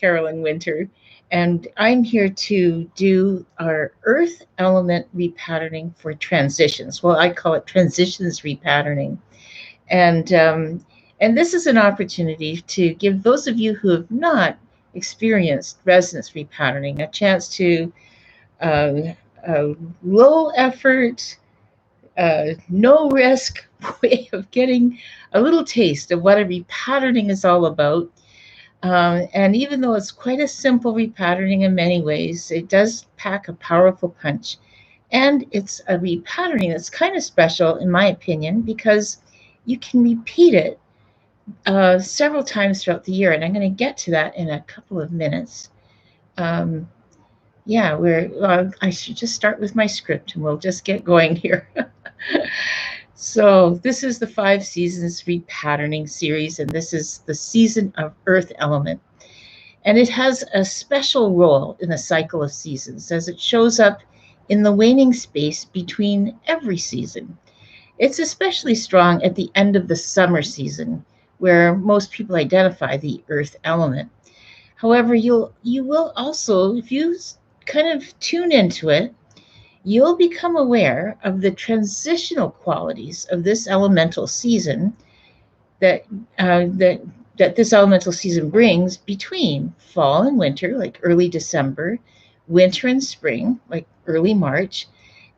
Carolyn Winter, and I'm here to do our Earth element repatterning for transitions. Well, I call it transitions repatterning, and um, and this is an opportunity to give those of you who have not experienced resonance repatterning a chance to uh, low effort, no risk way of getting a little taste of what a repatterning is all about. And even though it's quite a simple repatterning in many ways, it does pack a powerful punch. And it's a repatterning that's kind of special, in my opinion, because you can repeat it several times throughout the year. And I'm going to get to that in a couple of minutes. Um, yeah, I should just start with my script and we'll just get going here. So this is the 5 seasons repatterning series, and this is the season of Earth element. And it has a special role in the cycle of seasons as it shows up in the waning space between every season. It's especially strong at the end of the summer season, where most people identify the Earth element. However, you will also, if you kind of tune into it, you'll become aware of the transitional qualities of this elemental season that uh, that that this elemental season brings between fall and winter, like early December, winter and spring, like early March,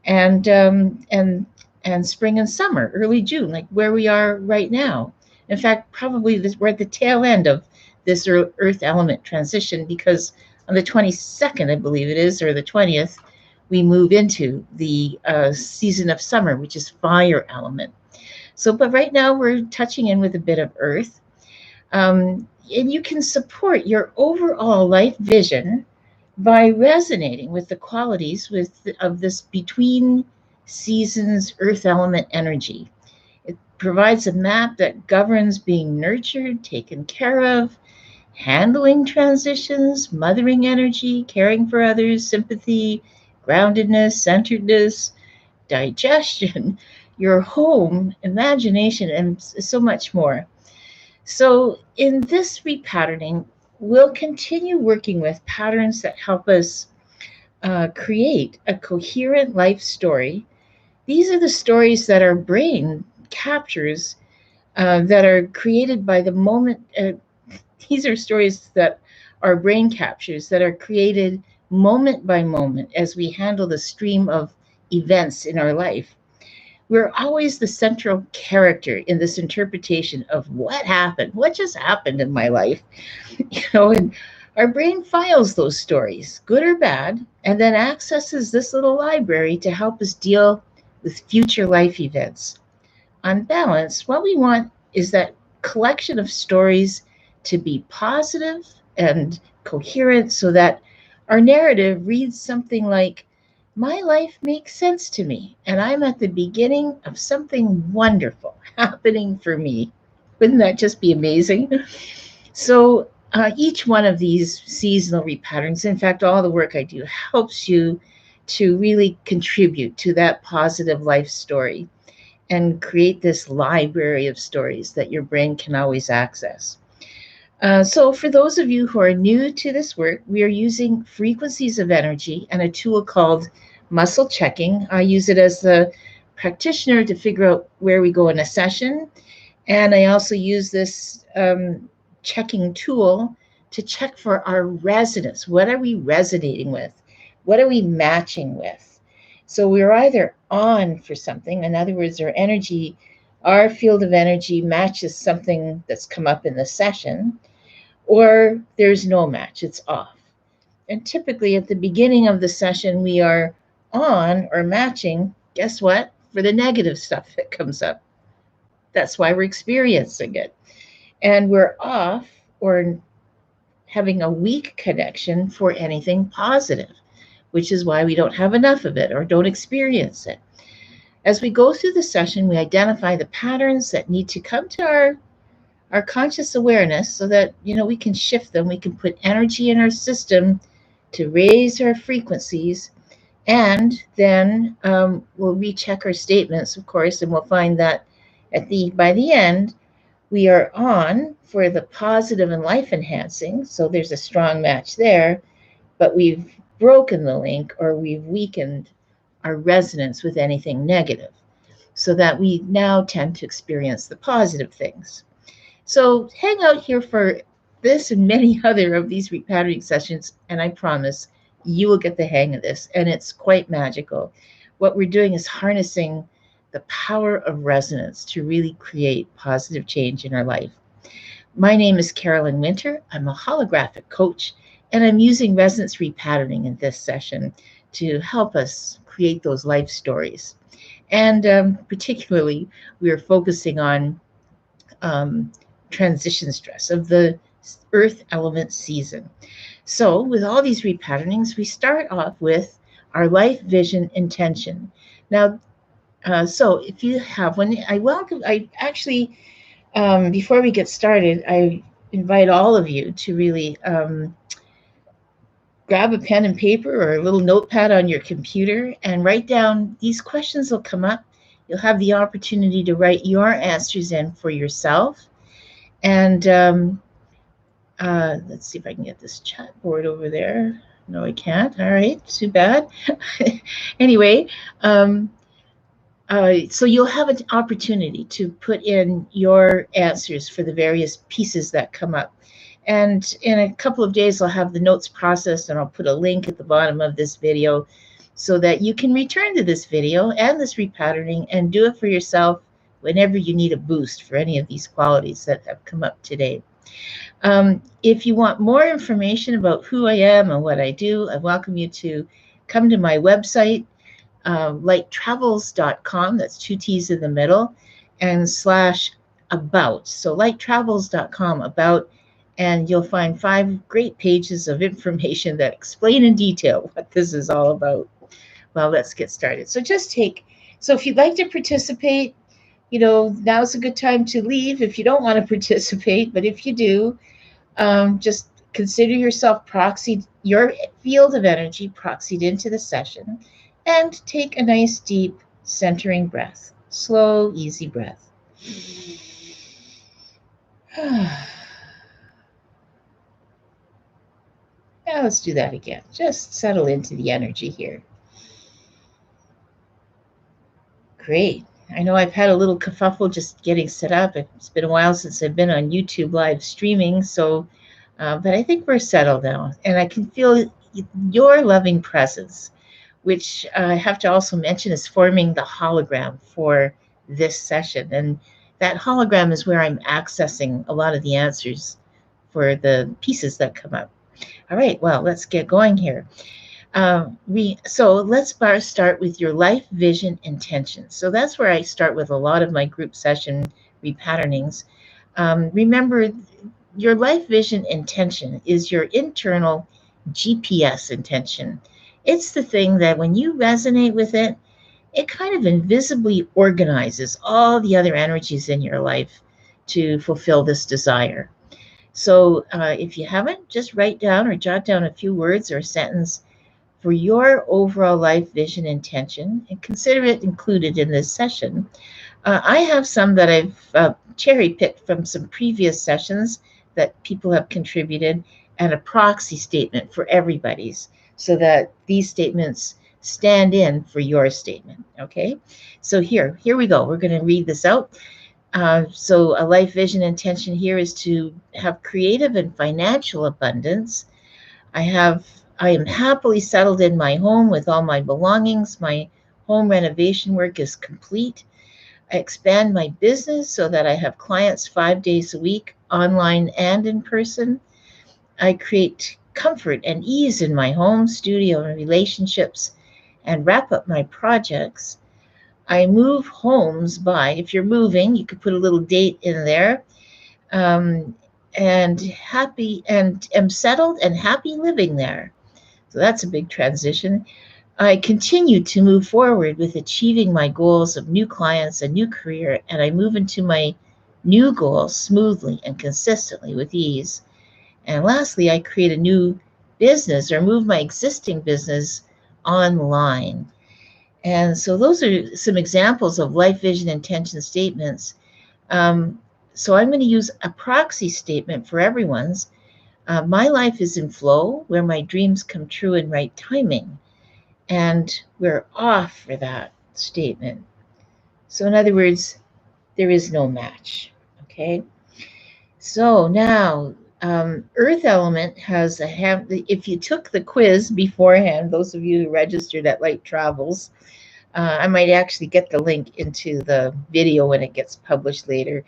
and um, and and spring and summer, early June, like where we are right now. In fact, probably we're at the tail end of this Earth element transition because on the 22nd, I believe it is, or the 20th, we move into the season of summer, which is fire element. So, but right now we're touching in with a bit of earth. And you can support your overall life vision by resonating with the qualities of this between seasons earth element energy. It provides a map that governs being nurtured, taken care of, handling transitions, mothering energy, caring for others, sympathy, groundedness, centeredness, digestion, your home, imagination, and so much more. So, in this repatterning, we'll continue working with patterns that help us create a coherent life story. These are the stories that our brain captures that are created by the moment. These are stories that our brain captures that are created moment by moment as we handle the stream of events in our life. We're always the central character in this interpretation of what happened, what just happened in my life, and our brain files those stories, good or bad, and then accesses this little library to help us deal with future life events. On balance, what we want is that collection of stories to be positive and coherent so that our narrative reads something like, my life makes sense to me, and I'm at the beginning of something wonderful happening for me. Wouldn't that just be amazing? So, each one of these seasonal repatterns, in fact, all the work I do, helps you to really contribute to that positive life story and create this library of stories that your brain can always access. So, for those of you who are new to this work, we are using frequencies of energy and a tool called muscle checking. I use it as the practitioner to figure out where we go in a session. And I also use this checking tool to check for our resonance. What are we resonating with? What are we matching with? So we're either on for something, in other words, our field of energy matches something that's come up in the session, or there's no match, it's off. And typically at the beginning of the session, we are on or matching, guess what? For the negative stuff that comes up. That's why we're experiencing it. And we're off or having a weak connection for anything positive, which is why we don't have enough of it or don't experience it. As we go through the session, we identify the patterns that need to come to our conscious awareness so that we can shift them. We can put energy in our system to raise our frequencies, and then we'll recheck our statements, of course, and we'll find that by the end We are on for the positive and life enhancing, so there's a strong match there, but we've broken the link or we've weakened our resonance with anything negative, so that we now tend to experience the positive things. So hang out here for this and many other of these repatterning sessions, and I promise you will get the hang of this, and it's quite magical. What we're doing is harnessing the power of resonance to really create positive change in our life. My name is Carolyn Winter. I'm a holographic coach, and I'm using resonance repatterning in this session to help us create those life stories. And particularly, we are focusing on transition stress of the earth element season. So with all these repatternings, we start off with our life vision intention. Now, so if you have one, I actually, before we get started, I invite all of you to really grab a pen and paper or a little notepad on your computer and write down, these questions will come up. You'll have the opportunity to write your answers in for yourself. And let's see if I can get this chat board over there. No, I can't. All right, too bad. Anyway, so you'll have an opportunity to put in your answers for the various pieces that come up. And in a couple of days, I'll have the notes processed, and I'll put a link at the bottom of this video so that you can return to this video and this repatterning and do it for yourself whenever you need a boost for any of these qualities that have come up today. If you want more information about who I am and what I do, I welcome you to come to my website, lighttravels.com, that's 2 T's in the middle, and /about. So lighttravels.com, about, and you'll find 5 great pages of information that explain in detail what this is all about. Well, let's get started. So if you'd like to participate, now's a good time to leave if you don't want to participate, but if you do, just consider yourself proxied, your field of energy proxied into the session, and take a nice deep centering breath. Slow, easy breath. Now let's do that again. Just settle into the energy here. Great. I know I've had a little kerfuffle just getting set up. It's been a while since I've been on YouTube live streaming, so but I think we're settled now, and I can feel your loving presence, which I have to also mention is forming the hologram for this session. And that hologram is where I'm accessing a lot of the answers for the pieces that come up. All right, well, let's get going here. So let's start with your life vision intention. So that's where I start with a lot of my group session repatternings. Remember, your life vision intention is your internal GPS intention. It's the thing that when you resonate with it, it kind of invisibly organizes all the other energies in your life to fulfill this desire. So if you haven't, just write down or jot down a few words or a sentence for your overall life vision intention and consider it included in this session. I have some that I've cherry-picked from some previous sessions that people have contributed, and a proxy statement for everybody's, so that these statements stand in for your statement, okay? So here we go. We're going to read this out. So a life vision intention here is to have creative and financial abundance. I am happily settled in my home with all my belongings. My home renovation work is complete. I expand my business so that I have clients 5 days a week, online and in person. I create comfort and ease in my home, studio, and relationships, and wrap up my projects. I move homes by, if you're moving, you could put a little date in there, and am settled and happy living there. So that's a big transition. I continue to move forward with achieving my goals of new clients, a new career, and I move into my new goals smoothly and consistently with ease. And lastly, I create a new business or move my existing business online. And so those are some examples of life vision intention statements. So I'm going to use a proxy statement for everyone's. My life is in flow where my dreams come true in right timing. And we're off for that statement. So, in other words, there is no match. Okay. So now, Earth element has a if you took the quiz beforehand, those of you who registered at Light Travels, I might actually get the link into the video when it gets published later,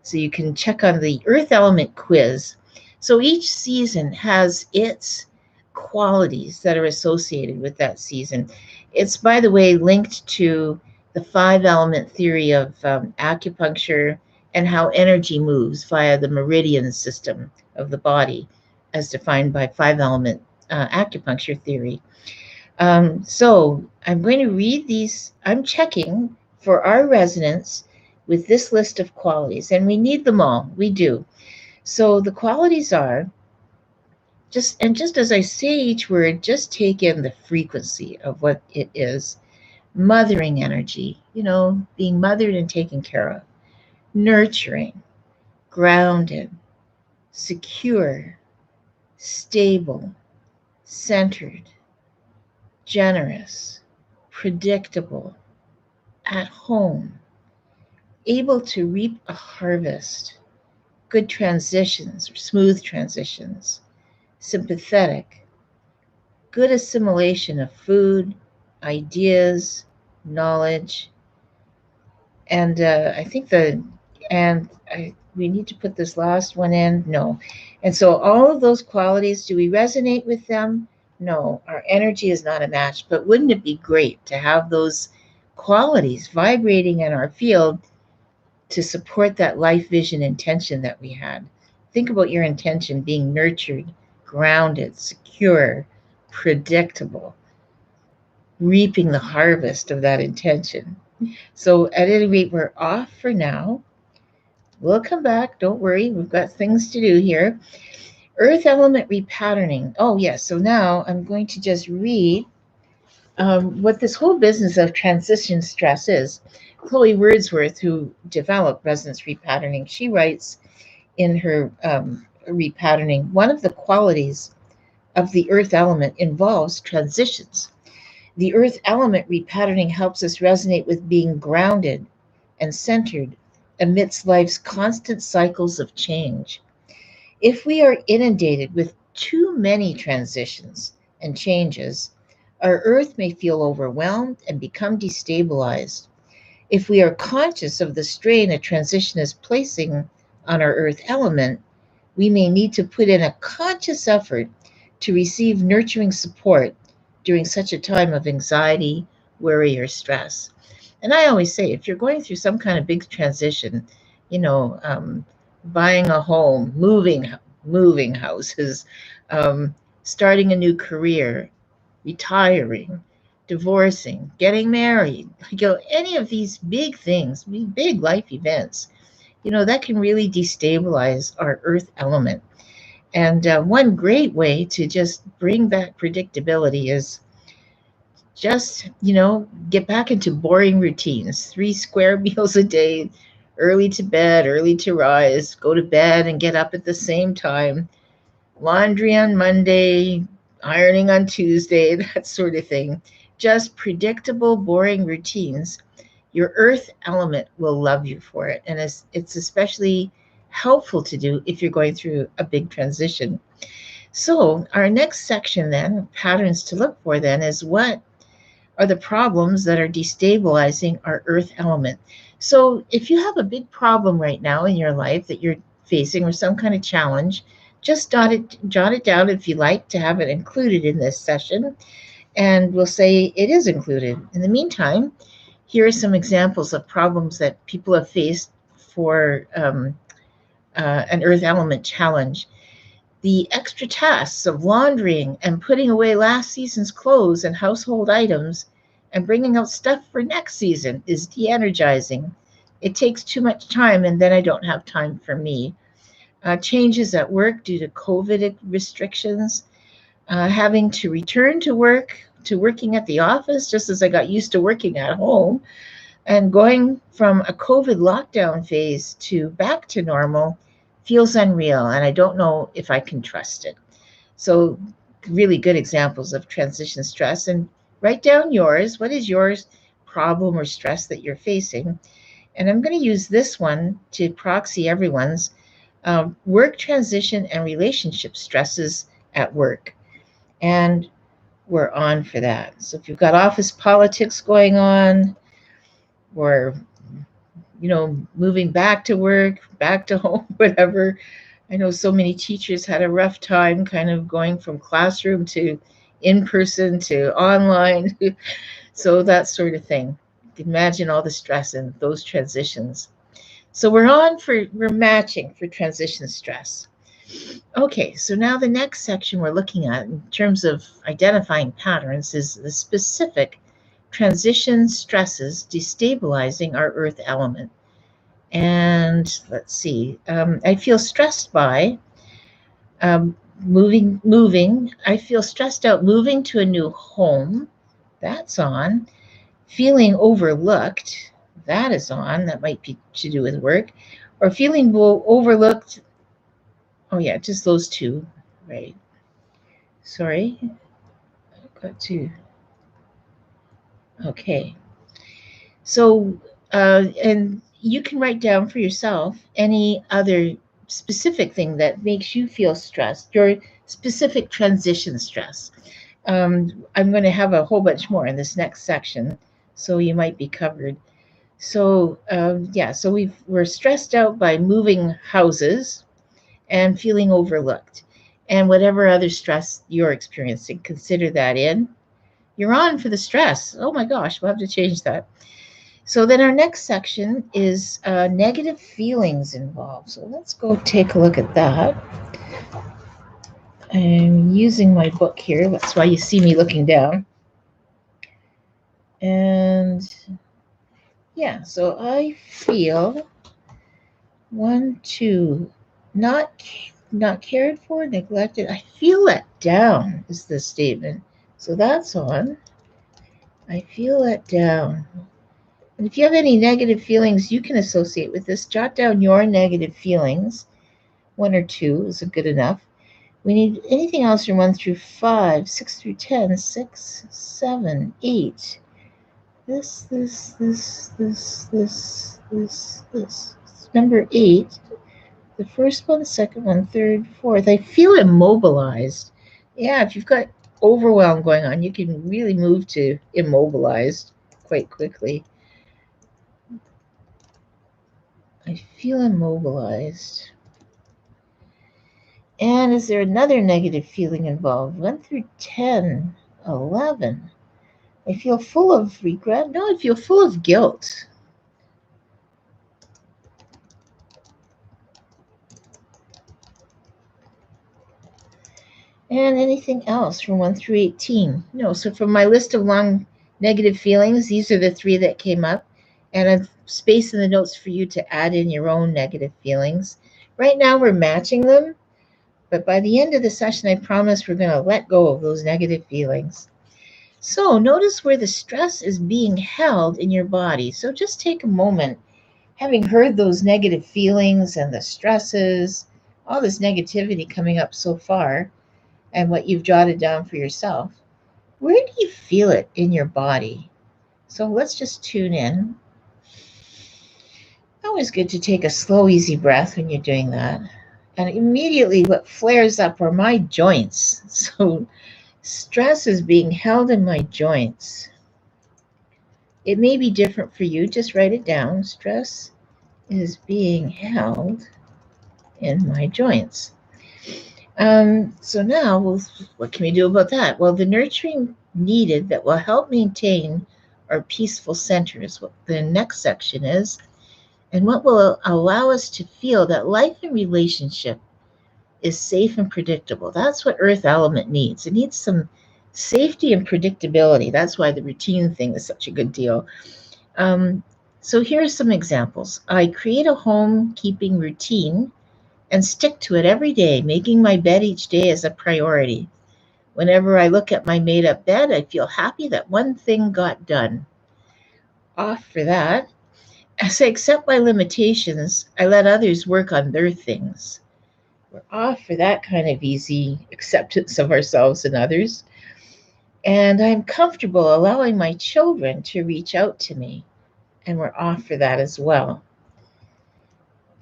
so you can check on the Earth element quiz. So each season has its qualities that are associated with that season. It's, by the way, linked to the 5 element theory of acupuncture and how energy moves via the meridian system of the body, as defined by 5 element acupuncture theory. So I'm going to read these. I'm checking for our resonance with this list of qualities, and we need them all. We do. So the qualities are just as I say each word, just take in the frequency of what it is. Mothering energy, being mothered and taken care of. Nurturing, grounded, secure, stable, centered, generous, predictable, at home, able to reap a harvest, good transitions or smooth transitions, sympathetic, good assimilation of food, ideas, knowledge, and I think we need to put this last one in. No. And so all of those qualities, do we resonate with them? No, our energy is not a match. But wouldn't it be great to have those qualities vibrating in our field to support that life vision intention that we had? Think about your intention being nurtured, grounded, secure, predictable, reaping the harvest of that intention. So at any rate, we're off for now. We'll come back. Don't worry. We've got things to do here. Earth element repatterning. Oh, yes. So now I'm going to just read what this whole business of transition stress is. Chloe Wordsworth, who developed resonance repatterning, she writes in her repatterning, one of the qualities of the earth element involves transitions. The earth element repatterning helps us resonate with being grounded and centered amidst life's constant cycles of change. If we are inundated with too many transitions and changes, our earth may feel overwhelmed and become destabilized. If we are conscious of the strain a transition is placing on our earth element, we may need to put in a conscious effort to receive nurturing support during such a time of anxiety, worry, or stress. And I always say, if you're going through some kind of big transition, buying a home, moving houses, starting a new career, retiring, divorcing, getting married, any of these big things, big life events, that can really destabilize our earth element. And one great way to just bring back predictability is just, get back into boring routines. 3 square meals a day, early to bed, early to rise, go to bed and get up at the same time, laundry on Monday, ironing on Tuesday, that sort of thing. Just predictable, boring routines. Your earth element will love you for it. And it's especially helpful to do if you're going through a big transition. So our next section then, patterns to look for then, is what are the problems that are destabilizing our earth element. So if you have a big problem right now in your life that you're facing or some kind of challenge, just jot it down if you like to have it included in this session, and we'll say it is included. In the meantime, here are some examples of problems that people have faced for an earth element challenge. The extra tasks of laundering and putting away last season's clothes and household items and bringing out stuff for next season is de-energizing. It takes too much time, and then I don't have time for me. Changes at work due to COVID restrictions, having to return to work, to working at the office, just as I got used to working at home. And going from a COVID lockdown phase to back to normal feels unreal, and I don't know if I can trust it. So, really good examples of transition stress. And write down yours. What is your problem or stress that you're facing? And I'm going to use this one to proxy everyone's work transition and relationship stresses at work. And we're on for that. So if you've got office politics going on, or moving back to work, back to home, whatever. I know so many teachers had a rough time kind of going from classroom to in person to online. So that sort of thing. Imagine all the stress in those transitions. So we're matching for transition stress. Okay, so now the next section we're looking at in terms of identifying patterns is the specific transition stresses destabilizing our earth element. And let's see, I feel stressed by moving. I feel stressed out moving to a new home. That's on. Feeling overlooked. That is on. That might be to do with work. Or feeling overlooked. Oh, yeah, just those two. Right. Sorry. I've got to. Okay. So, and you can write down for yourself any other specific thing that makes you feel stressed, your specific transition stress. I'm going to have a whole bunch more in this next section, so you might be covered. So, yeah, so we're stressed out by moving houses and feeling overlooked. And whatever other stress you're experiencing, consider that in. You're on for the stress. Oh my gosh, we'll have to change that. So then our next section is negative feelings involved. So let's go take a look at that. I'm using my book here. That's why you see me looking down. And yeah, so I feel not cared for, neglected. I feel let down is the statement. So that's on. I feel let down. And if you have any negative feelings you can associate with this, jot down your negative feelings. 1 or 2 is good enough. We need anything else from 1 through 5, 6 through 10, 6, 7, 8. This. Number 8. The first one, the second one, third, fourth. I feel immobilized. Yeah, if you've got overwhelm going on, you can really move to immobilized quite quickly. I feel immobilized. And is there another negative feeling involved? 1 through 10, 11. I feel full of regret. No, I feel full of guilt. And anything else from 1 through 18? No, so from my list of long negative feelings, these are the 3 that came up. And I've space in the notes for you to add in your own negative feelings. Right now we're matching them, but by the end of the session, I promise we're going to let go of those negative feelings. So notice where the stress is being held in your body. So just take a moment, having heard those negative feelings and the stresses, all this negativity coming up so far, and what you've jotted down for yourself. Where do you feel it in your body? So let's just tune in. Always good to take a slow, easy breath when you're doing that. And immediately what flares up are my joints. So stress is being held in my joints. It may be different for you. Just write it down. Stress is being held in my joints. So now, what can we do about that? Well, the nurturing needed that will help maintain our peaceful center is what the next section is, and what will allow us to feel that life and relationship is safe and predictable. That's what Earth element needs. It needs some safety and predictability. That's why the routine thing is such a good deal. So here are some examples. I create a home keeping routine and stick to it every day, making my bed each day as a priority. Whenever I look at my made-up bed, I feel happy that one thing got done. off for that. As I accept my limitations, I let others work on their things. We're off for that kind of easy acceptance of ourselves and others. And I'm comfortable allowing my children to reach out to me. And we're off for that as well.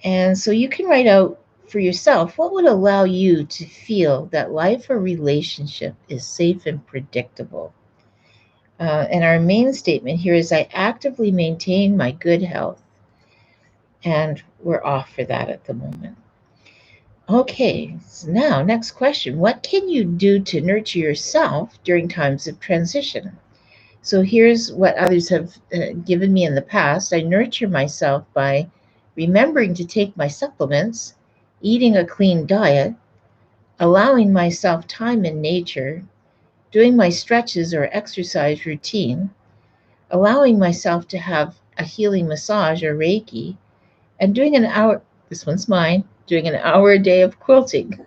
And so you can write out for yourself what would allow you to feel that life or relationship is safe and predictable. And our main statement here is I actively maintain my good health. And we're off for that at the moment. Okay, so now next question. What can you do to nurture yourself during times of transition? So here's what others have given me in the past. I nurture myself by remembering to take my supplements, eating a clean diet, allowing myself time in nature, doing my stretches or exercise routine, allowing myself to have a healing massage or Reiki, and doing an hour, this one's mine, doing an hour a day of quilting.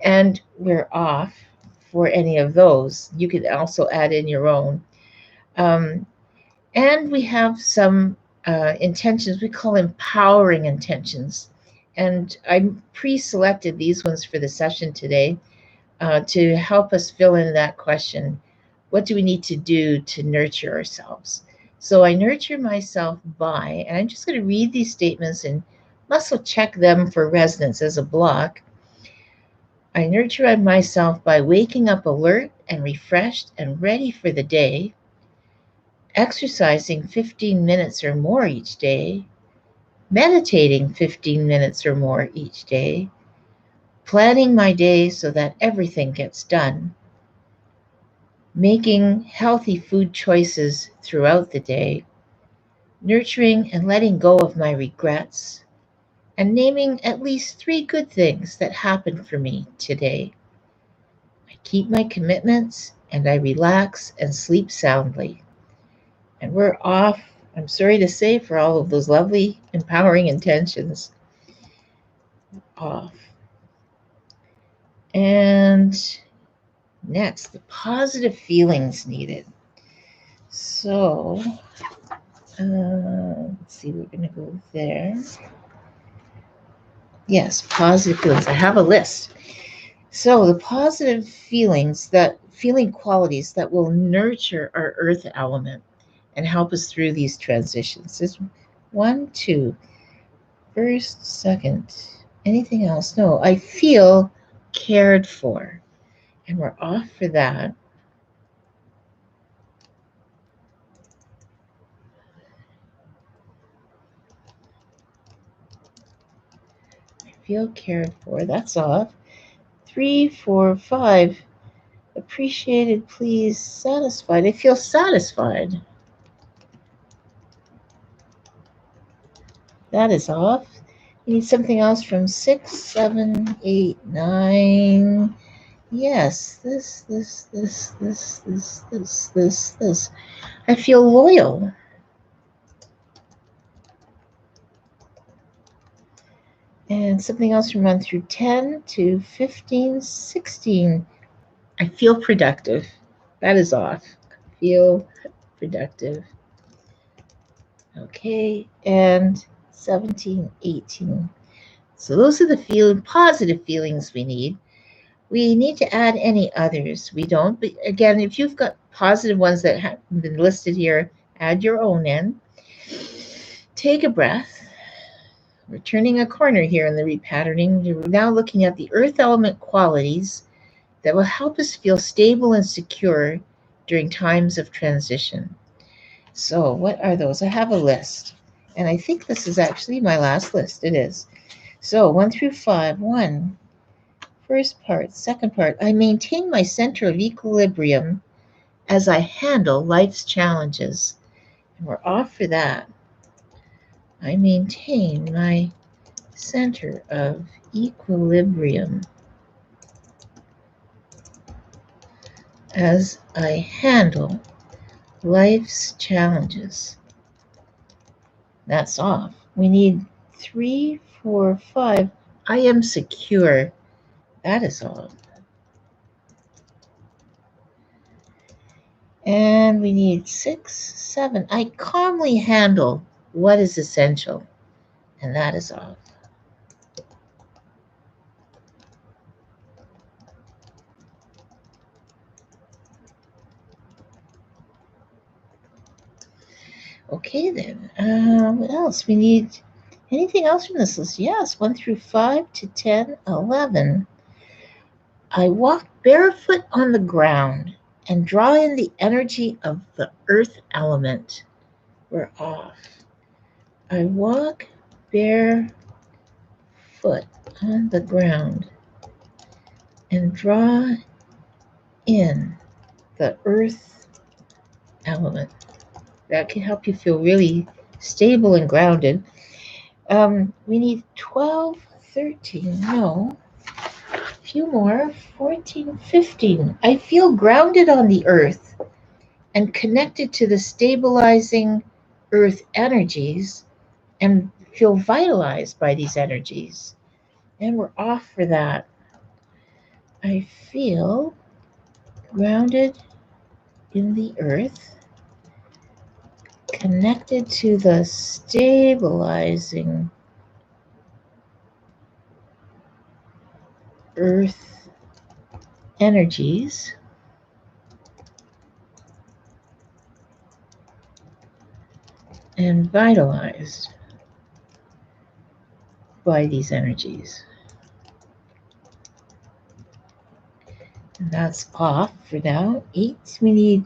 And we're off for any of those. You can also add in your own. And we have some intentions we call empowering intentions. And I pre-selected these ones for the session today to help us fill in that question. What do we need to do to nurture ourselves? So I nurture myself by, and I'm just going to read these statements and muscle check them for resonance as a block. I nurture myself by waking up alert and refreshed and ready for the day, exercising 15 minutes or more each day, meditating 15 minutes or more each day, planning my day so that everything gets done, making healthy food choices throughout the day, nurturing and letting go of my regrets, and naming at least 3 good things that happened for me today. I keep my commitments and I relax and sleep soundly. And we're off, I'm sorry to say, for all of those lovely, empowering intentions. Off. And next, the positive feelings needed. So, let's see, we're going to go there. Yes, positive feelings. I have a list. So, the positive feelings, feeling qualities that will nurture our earth element and help us through these transitions is 1, 2, first, second. Anything else? No, I feel cared for. And we're off for that. Feel cared for. That's off. 3, 4, 5. Appreciated, pleased, satisfied. I feel satisfied. That is off. You need something else from 6, 7, 8, 9. Yes, this. I feel loyal. And something else from 1 through 10 to 15, 16. I feel productive. That is off. Feel productive. Okay, and 17, 18. So those are the positive feelings we need. We need to add any others. We don't, but again, if you've got positive ones that have been listed here, add your own in. Take a breath. We're turning a corner here in the repatterning. We're now looking at the earth element qualities that will help us feel stable and secure during times of transition. So what are those? I have a list, and I think this is actually my last list. It is. So 1 through 5. 1, first part. Second part, I maintain my center of equilibrium as I handle life's challenges. And we're off for that. I maintain my center of equilibrium as I handle life's challenges. That's off. We need 3, 4, 5. I am secure. That is off. And we need 6, 7. I calmly handle what is essential, and that is off. Okay then, what else? We need anything else from this list? Yes, 1 through 5 to 10, 11. I walk barefoot on the ground and draw in the energy of the earth element. We're off. I walk barefoot on the ground and draw in the earth element. That can help you feel really stable and grounded. We need 12, 13, no, a few more, 14, 15. I feel grounded on the earth and connected to the stabilizing earth energies and feel vitalized by these energies. And we're off for that. I feel grounded in the earth, connected to the stabilizing earth energies and vitalized by these energies. And that's off for now. 8, we need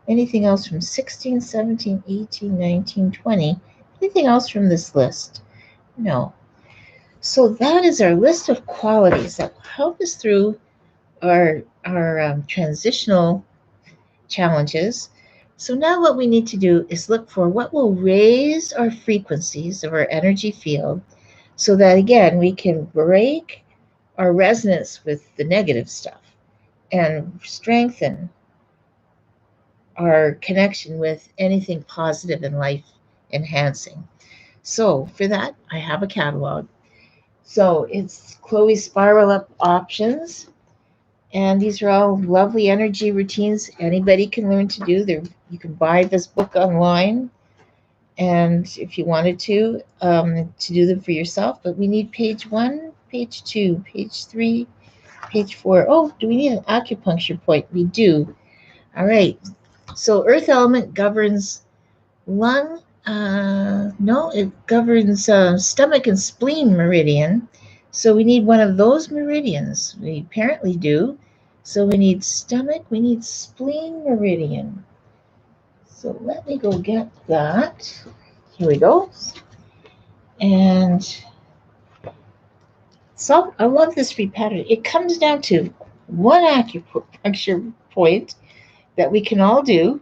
anything else from 16, 17, 18, 19, 20. Anything else from this list? No. So that is our list of qualities that will help us through our transitional challenges. So now what we need to do is look for what will raise our frequencies of our energy field so that, again, we can break our resonance with the negative stuff and strengthen our connection with anything positive and life enhancing. So for that, I have a catalog. So it's Chloe's Spiral Up Options. And these are all lovely energy routines anybody can learn to do. You can buy this book online, and if you wanted to do them for yourself. But we need page 1, page 2, page 3, page 4. Oh, do we need an acupuncture point? We do. All right. So earth element governs lung. No, it governs stomach and spleen meridian. So we need one of those meridians. We apparently do. So we need stomach, we need spleen meridian. So let me go get that. Here we go. And so I love this repatterning. It comes down to one acupuncture point that we can all do,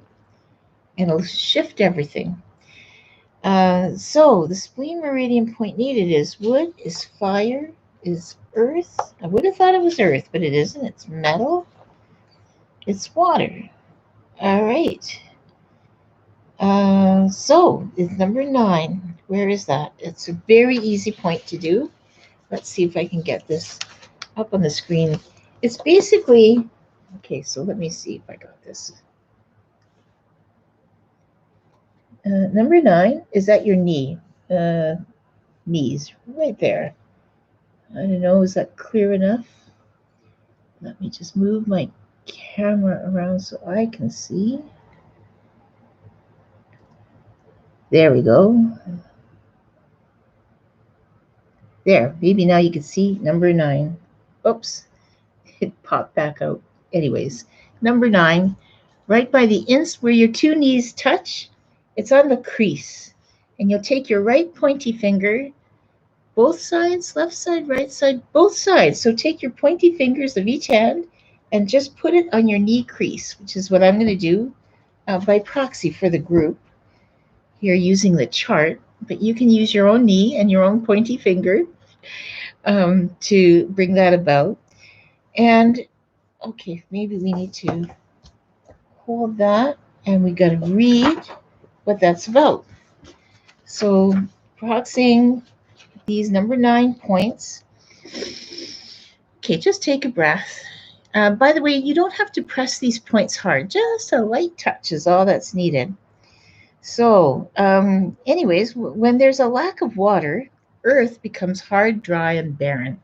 and it'll shift everything. So the spleen meridian point needed is wood, is fire, is earth. I would have thought it was earth, but it isn't. It's metal. It's water. All right. So it's number 9. Where is that? It's a very easy point to do. Let's see if I can get this up on the screen. It's basically, okay, so let me see if I got this. Number 9 is at your knee, knees, right there. I don't know, is that clear enough? Let me just move my camera around so I can see. There we go. There, maybe now you can see number 9. Oops, it popped back out. Anyways, number 9, right by the where your 2 knees touch, it's on the crease. And you'll take your right pointy finger, both sides, left side, right side, both sides. So take your pointy fingers of each hand and just put it on your knee crease, which is what I'm going to do by proxy for the group here using the chart. But you can use your own knee and your own pointy finger to bring that about. And okay, maybe we need to hold that, and we got to read what that's about. So proxying these number 9 points. Okay, just take a breath. By the way, you don't have to press these points hard. Just a light touch is all that's needed. So, anyways, when there's a lack of water, Earth becomes hard, dry, and barren.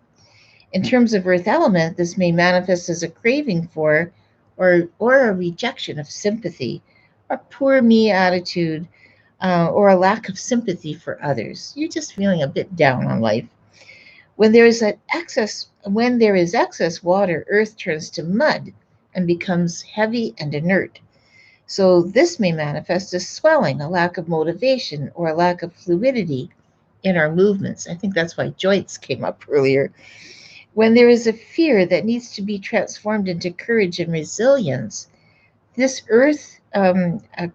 In terms of Earth element, this may manifest as a craving for or a rejection of sympathy, a poor me attitude, or a lack of sympathy for others. You're just feeling a bit down on life. When there is excess water, Earth turns to mud and becomes heavy and inert. So this may manifest as swelling, a lack of motivation, or a lack of fluidity in our movements. I think that's why joints came up earlier. When there is a fear that needs to be transformed into courage and resilience, this earth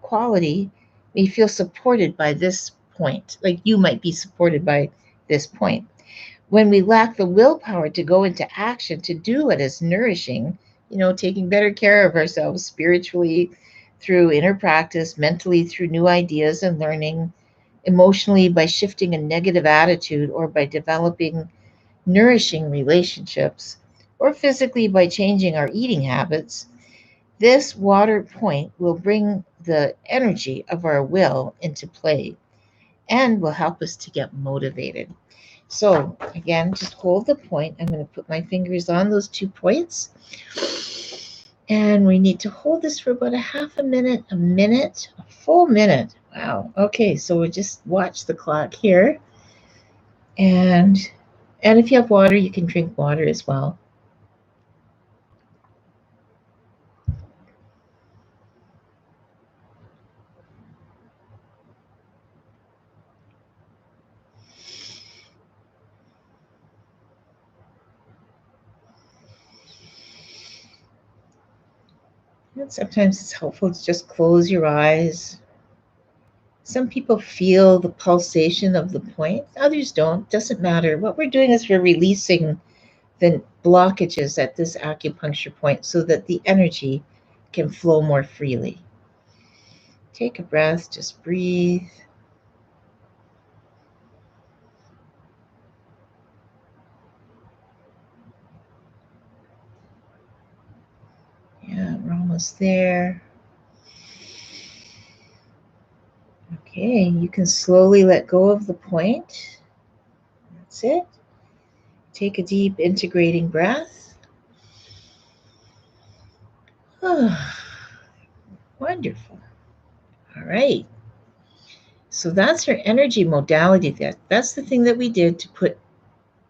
quality may feel supported by this point, like you might be supported by this point. When we lack the willpower to go into action to do what is nourishing, taking better care of ourselves spiritually through inner practice, mentally through new ideas and learning, emotionally by shifting a negative attitude or by developing nourishing relationships, or physically by changing our eating habits, this water point will bring the energy of our will into play and will help us to get motivated. So, again, just hold the point. I'm going to put my fingers on those 2 points. And we need to hold this for about a half a minute, a full minute. Wow. Okay, so we'll just watch the clock here. And if you have water, you can drink water as well. And sometimes it's helpful to just close your eyes. Some people feel the pulsation of the point, others don't. Doesn't matter. What we're doing is we're releasing the blockages at this acupuncture point so that the energy can flow more freely. Take a breath, just breathe. Yeah, we're almost there. Okay, you can slowly let go of the point. That's it. Take a deep integrating breath. Oh, wonderful. All right. So that's our energy modality. That's the thing that we did to put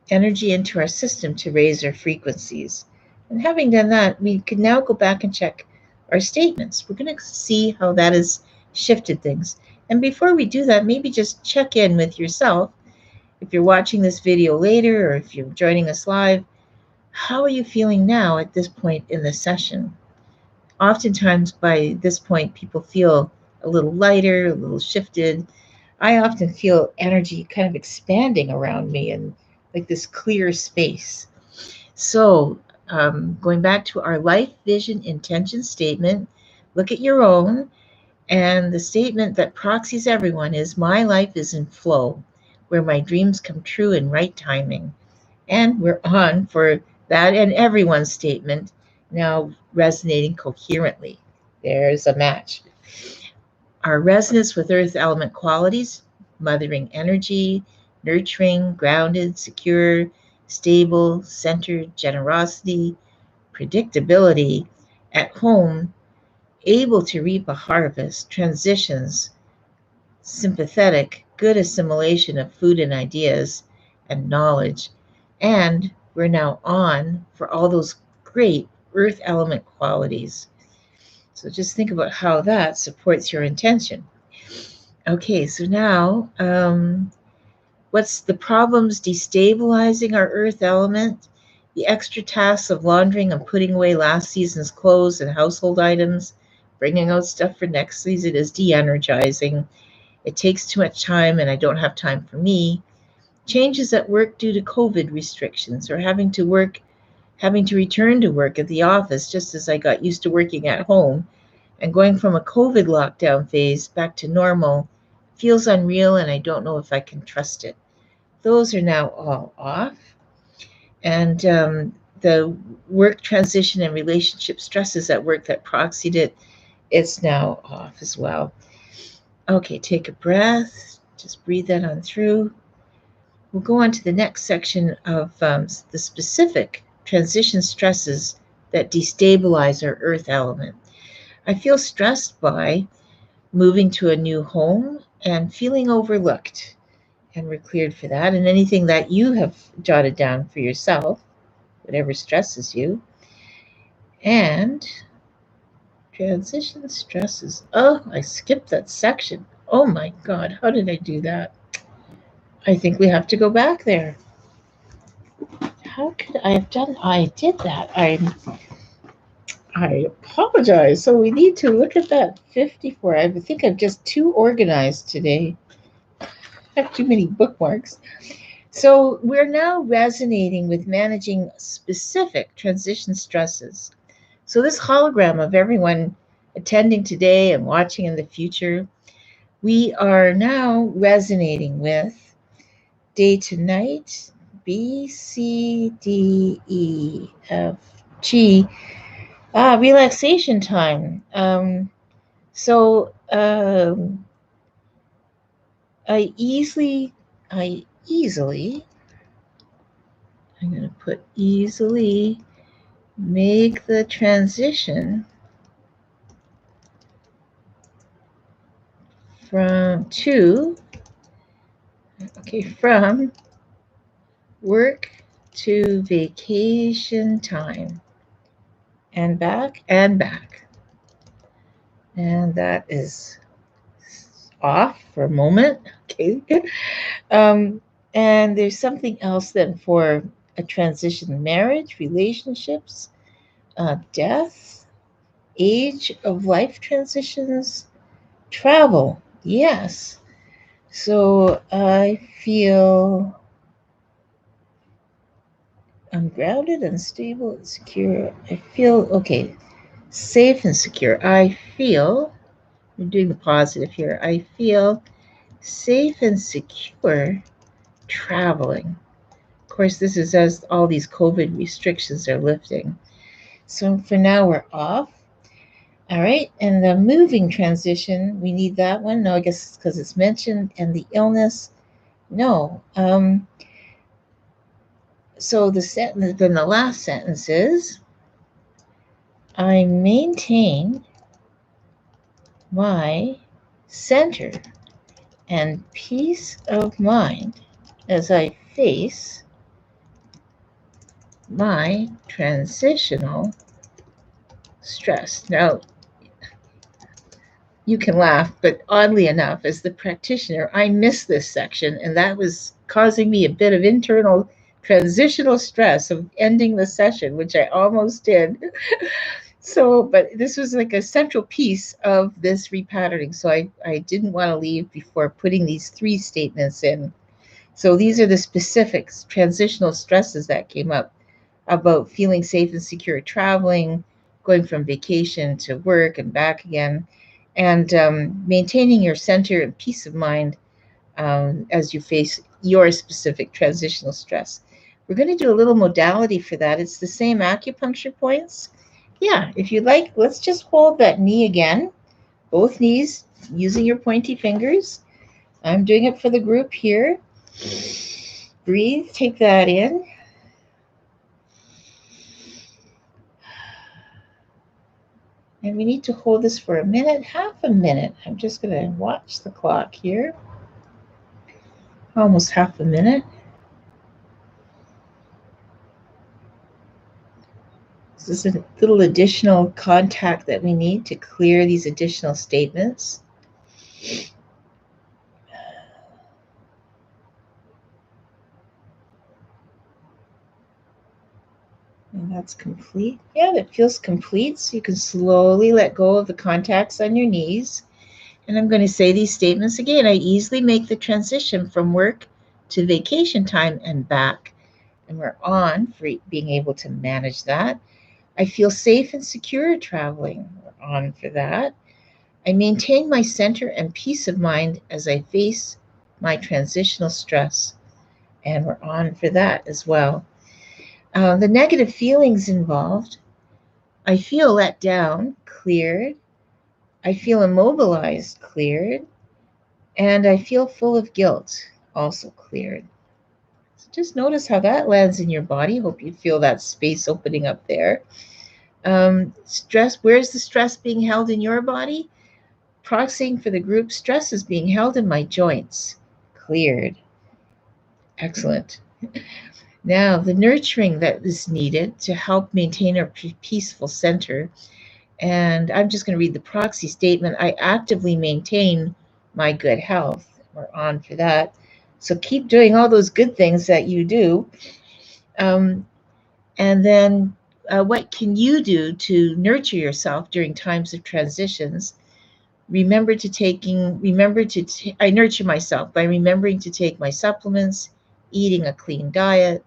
energy into our system to raise our frequencies. And having done that, we can now go back and check our statements. We're going to see how that has shifted things. And before we do that, maybe just check in with yourself. If you're watching this video later or if you're joining us live, how are you feeling now at this point in the session? Oftentimes by this point, people feel a little lighter, a little shifted. I often feel energy kind of expanding around me and like this clear space. So, going back to our life, vision, intention statement, look at your own. And the statement that proxies everyone is my life is in flow, where my dreams come true in right timing. And we're on for that and everyone's statement now resonating coherently. There's a match. Our resonance with earth element qualities, mothering energy, nurturing, grounded, secure, stable, centered, generosity, predictability, at home, able to reap a harvest, transitions, sympathetic, good assimilation of food and ideas and knowledge. And we're now on for all those great earth element qualities. So just think about how that supports your intention. Okay, so now what's the problems destabilizing our earth element? The extra tasks of laundering and putting away last season's clothes and household items, bringing out stuff for next season is de-energizing. It takes too much time and I don't have time for me. Changes at work due to COVID restrictions or having to return to work at the office just as I got used to working at home, and going from a COVID lockdown phase back to normal feels unreal and I don't know if I can trust it. Those are now all off. And the work transition and relationship stresses at work that proxied it, it's now off as well. Okay, take a breath. Just breathe that on through. We'll go on to the next section of the specific transition stresses that destabilize our earth element. I feel stressed by moving to a new home and feeling overlooked. And we're cleared for that. And anything that you have jotted down for yourself, whatever stresses you. And transition stresses. Oh, I skipped that section. Oh my God, how did I do that? I think we have to go back there. How could I have done? I did that. I apologize. So we need to look at that 54. I think I'm just too organized today. I have too many bookmarks. So we're now resonating with managing specific transition stresses. So this hologram of everyone attending today and watching in the future, we are now resonating with day to night, B, C, D, E, F, G, relaxation time. So I easily, I'm going to put easily make the transition from work to vacation time and back and back. And that is off for a moment. Okay. And there's something else then for a transition: marriage, relationships, death, age of life transitions, travel. Yes. So I feel ungrounded, unstable, and secure. I feel, okay, safe and secure. I'm doing the positive here. I feel safe and secure traveling. Of course, this is as all these COVID restrictions are lifting. So for now, we're off. All right. And the moving transition, we need that one. No, I guess it's because it's mentioned. And the illness, no. So then the last sentence is, I maintain my center and peace of mind as I face my transitional stress. Now, you can laugh, but oddly enough, as the practitioner, I missed this section, and that was causing me a bit of internal transitional stress of ending the session, which I almost did. So, but this was like a central piece of this repatterning. So I didn't want to leave before putting these 3 statements in. So these are the specific transitional stresses that came up about feeling safe and secure traveling, going from vacation to work and back again, and maintaining your center and peace of mind as you face your specific transitional stress. We're going to do a little modality for that. It's the same acupuncture points. Yeah, if you'd like, let's just hold that knee again, both knees, using your pointy fingers. I'm doing it for the group here. Breathe, take that in. And we need to hold this for a minute, half a minute. I'm just going to watch the clock here. Almost half a minute. This is a little additional contact that we need to clear these additional statements. And that's complete. Yeah, that feels complete. So you can slowly let go of the contacts on your knees. And I'm going to say these statements again. I easily make the transition from work to vacation time and back. And we're on for being able to manage that. I feel safe and secure traveling. We're on for that. I maintain my center and peace of mind as I face my transitional stress. And we're on for that as well. The negative feelings involved: I feel let down, cleared. I feel immobilized, cleared. And I feel full of guilt, also cleared. So just notice how that lands in your body. Hope you feel that space opening up there. Stress, where's the stress being held in your body? Proxying for the group, stress is being held in my joints. Cleared. Excellent. Now, the nurturing that is needed to help maintain a peaceful center. And I'm just going to read the proxy statement. I actively maintain my good health. We're on for that. So keep doing all those good things that you do. And then what can you do to nurture yourself during times of transitions? I nurture myself by remembering to take my supplements, eating a clean diet,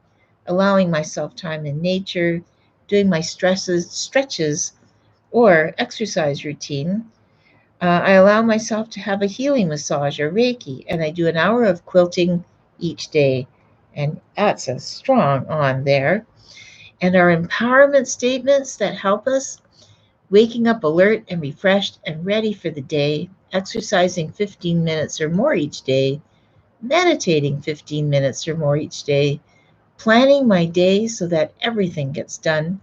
allowing myself time in nature, doing my stretches, or exercise routine. I allow myself to have a healing massage or Reiki, and I do an hour of quilting each day. And that's a strong on there. And our empowerment statements that help us: waking up alert and refreshed and ready for the day, exercising 15 minutes or more each day, meditating 15 minutes or more each day, planning my day so that everything gets done,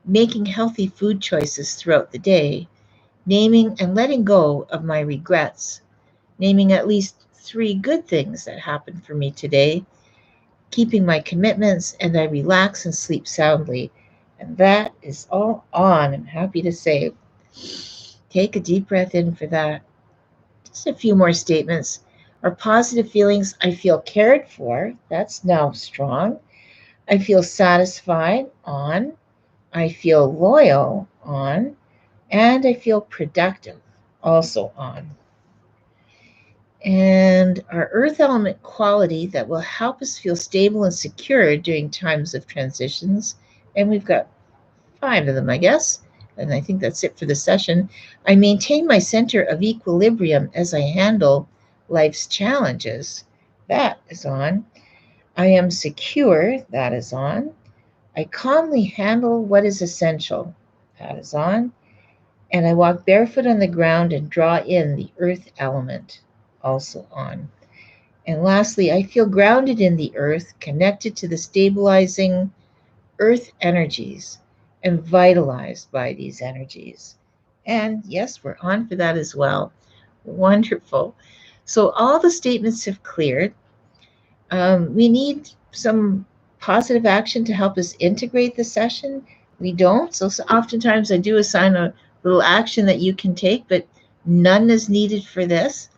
making healthy food choices throughout the day, naming and letting go of my regrets, naming at least 3 good things that happened for me today, keeping my commitments, and I relax and sleep soundly. And that is all on, I'm happy to say. Take a deep breath in for that. Just a few more statements. Our positive feelings: I feel cared for. That's now strong. I feel satisfied. On. I feel loyal. On. And I feel productive. Also on. And our earth element quality that will help us feel stable and secure during times of transitions. And we've got 5 of them, I guess. And I think that's it for the session. I maintain my center of equilibrium as I handle life's challenges. That is on. I am secure. That is on. I calmly handle what is essential. That is on. And I walk barefoot on the ground and draw in the earth element. Also on. And lastly, I feel grounded in the earth, connected to the stabilizing earth energies, and vitalized by these energies. And yes, we're on for that as well. Wonderful. So all the statements have cleared. We need some positive action to help us integrate the session. We don't. So oftentimes I do assign a little action that you can take, but none is needed for this.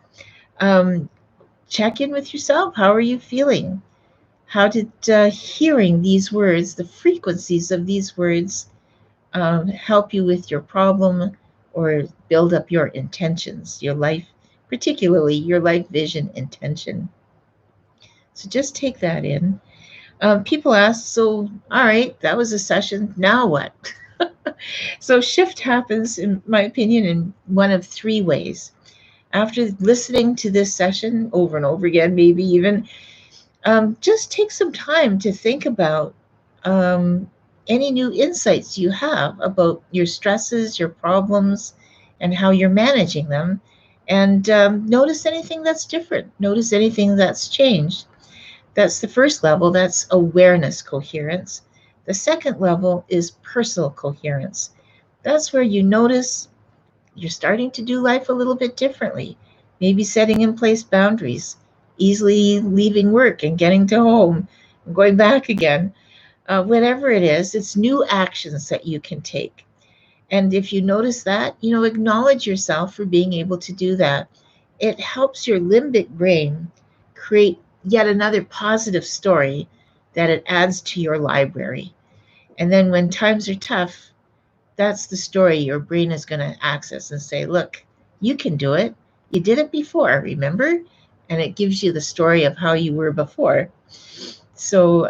Check in with yourself. How are you feeling? How did hearing these words, the frequencies of these words, help you with your problem or build up your intentions, your life, particularly your life vision intention? So just take that in. People ask, so, all right, that was a session. Now what? So shift happens, in my opinion, in one of 3 ways. After listening to this session over and over again, maybe even, just take some time to think about any new insights you have about your stresses, your problems, and how you're managing them. And notice anything that's different. Notice anything that's changed. That's the first level. That's awareness coherence. The second level is personal coherence. That's where you notice you're starting to do life a little bit differently. Maybe setting in place boundaries, easily leaving work and getting to home and going back again. Whatever it is, it's new actions that you can take. And if you notice that, acknowledge yourself for being able to do that. It helps your limbic brain create yet another positive story that it adds to your library. And then when times are tough, that's the story your brain is going to access and say, look, you can do it. You did it before, remember? And it gives you the story of how you were before. So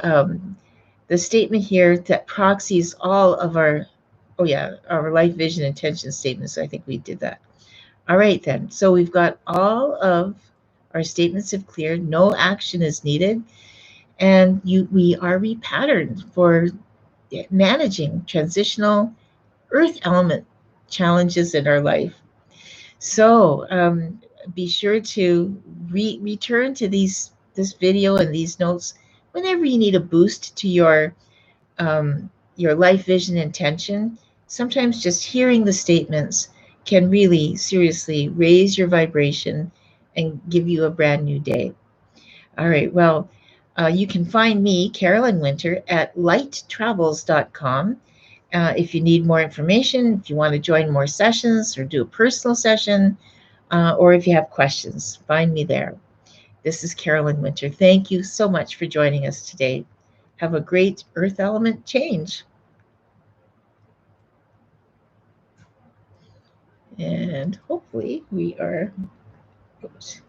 the statement here that proxies all of our life vision intention statements. I think we did that. All right, then. So we've got all of our statements have cleared. No action is needed. And we are repatterned for managing transitional earth element challenges in our life. So be sure to return to this video and these notes whenever you need a boost to your life vision intention. Sometimes just hearing the statements can really seriously raise your vibration and give you a brand new day. All right, well, you can find me, Carolyn Winter, at lighttravels.com. If you need more information, if you want to join more sessions or do a personal session, or if you have questions, find me there. This is Carolyn Winter. Thank you so much for joining us today. Have a great Earth element change. And hopefully we are, oops.